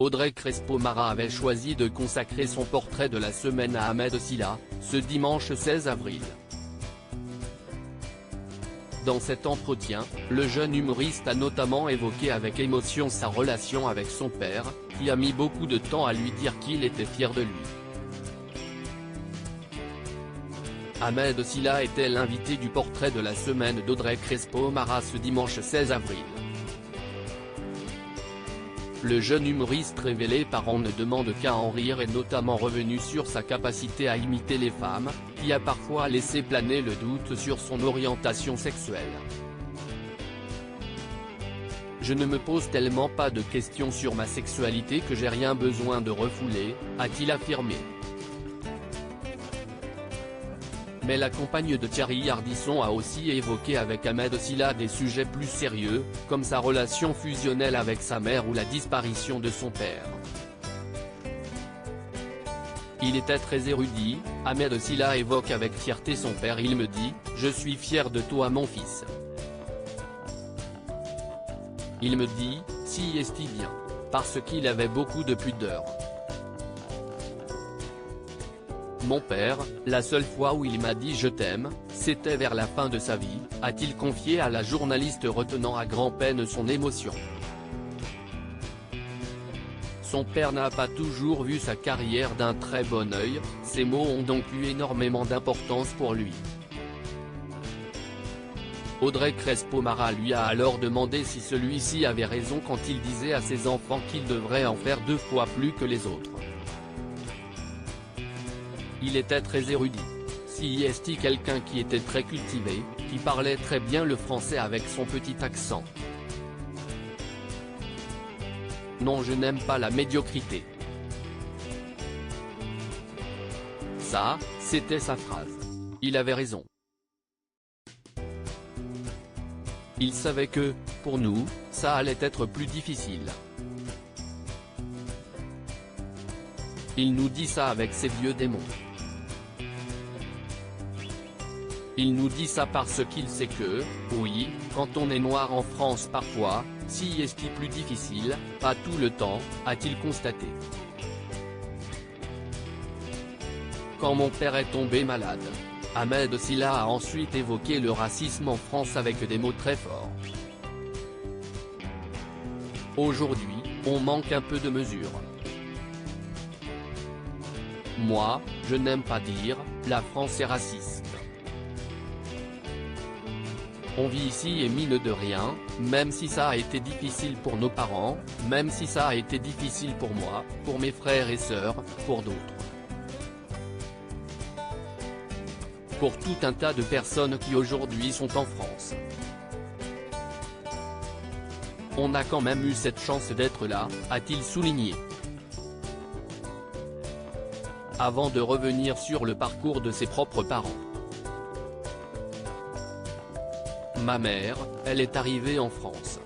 Audrey Crespo-Mara avait choisi de consacrer son portrait de la semaine à Ahmed Silla, ce dimanche 16 avril. Dans cet entretien, le jeune humoriste a notamment évoqué avec émotion sa relation avec son père, qui a mis beaucoup de temps à lui dire qu'il était fier de lui. Ahmed Silla était l'invité du portrait de la semaine d'Audrey Crespo-Mara ce dimanche 16 avril. Le jeune humoriste révélé par On ne demande qu'à en rire est notamment revenu sur sa capacité à imiter les femmes, qui a parfois laissé planer le doute sur son orientation sexuelle. Je ne me pose tellement pas de questions sur ma sexualité que j'ai rien besoin de refouler, a-t-il affirmé. Mais la compagne de Thierry Ardisson a aussi évoqué avec Ahmed Silla des sujets plus sérieux, comme sa relation fusionnelle avec sa mère ou la disparition de son père. Il était très érudit, Ahmed Silla évoque avec fierté son père. Il me dit « Je suis fier de toi mon fils ». Il me dit « Si est-il bien », parce qu'il avait beaucoup de pudeur. Mon père, la seule fois où il m'a dit « je t'aime », c'était vers la fin de sa vie, a-t-il confié à la journaliste retenant à grand-peine son émotion. Son père n'a pas toujours vu sa carrière d'un très bon œil, ces mots ont donc eu énormément d'importance pour lui. Audrey Crespo-Mara lui a alors demandé si celui-ci avait raison quand il disait à ses enfants qu'ils devraient en faire 2 fois plus que les autres. Il était très érudit. Si est-il quelqu'un qui était très cultivé, qui parlait très bien le français avec son petit accent. Non, je n'aime pas la médiocrité. Ça, c'était sa phrase. Il avait raison. Il savait que, pour nous, ça allait être plus difficile. Il nous dit ça avec ses vieux démons. Il nous dit ça parce qu'il sait que, oui, quand on est noir en France parfois, si est-il plus difficile, pas tout le temps, a-t-il constaté. Quand mon père est tombé malade. Ahmed Silla a ensuite évoqué le racisme en France avec des mots très forts. Aujourd'hui, on manque un peu de mesure. Moi, je n'aime pas dire « la France est raciste ». On vit ici et mine de rien, même si ça a été difficile pour nos parents, même si ça a été difficile pour moi, pour mes frères et sœurs, pour d'autres. Pour tout un tas de personnes qui aujourd'hui sont en France. On a quand même eu cette chance d'être là, a-t-il souligné. Avant de revenir sur le parcours de ses propres parents. Ma mère, elle est arrivée en France.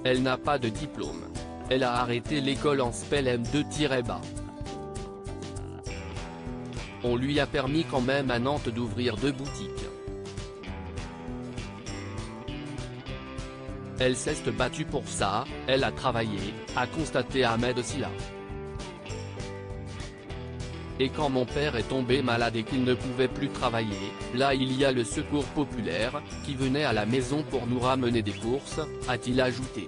Elle n'a pas de diplôme. Elle a arrêté l'école en SPEL M2-bas. On lui a permis quand même à Nantes d'ouvrir 2 boutiques. Elle s'est battue pour ça, elle a travaillé, a constaté Ahmed Silla. Et quand mon père est tombé malade et qu'il ne pouvait plus travailler, là il y a le secours populaire, qui venait à la maison pour nous ramener des courses, a-t-il ajouté.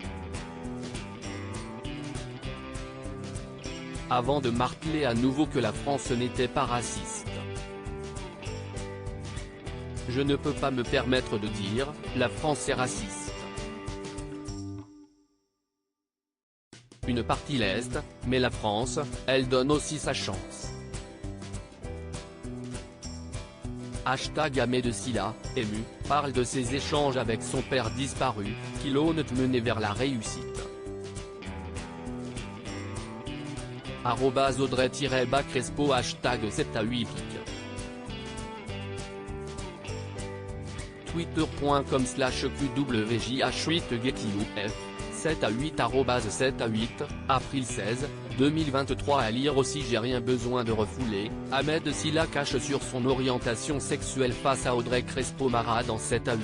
Avant de marteler à nouveau que la France n'était pas raciste. Je ne peux pas me permettre de dire, la France est raciste. Une partie l'est, mais la France, elle donne aussi sa chance. Ahmed Silla, ému, parle de ses échanges avec son père disparu, qui l'ont mené vers la réussite. @Audrey-Crespo #7à8pic. twitter.com/QWJH8GETIOUF 7à8 7à8, avril 16, 2023. À lire aussi. J'ai rien besoin de refouler, Ahmed Silla cache sur son orientation sexuelle face à Audrey Crespo-Mara dans 7à8.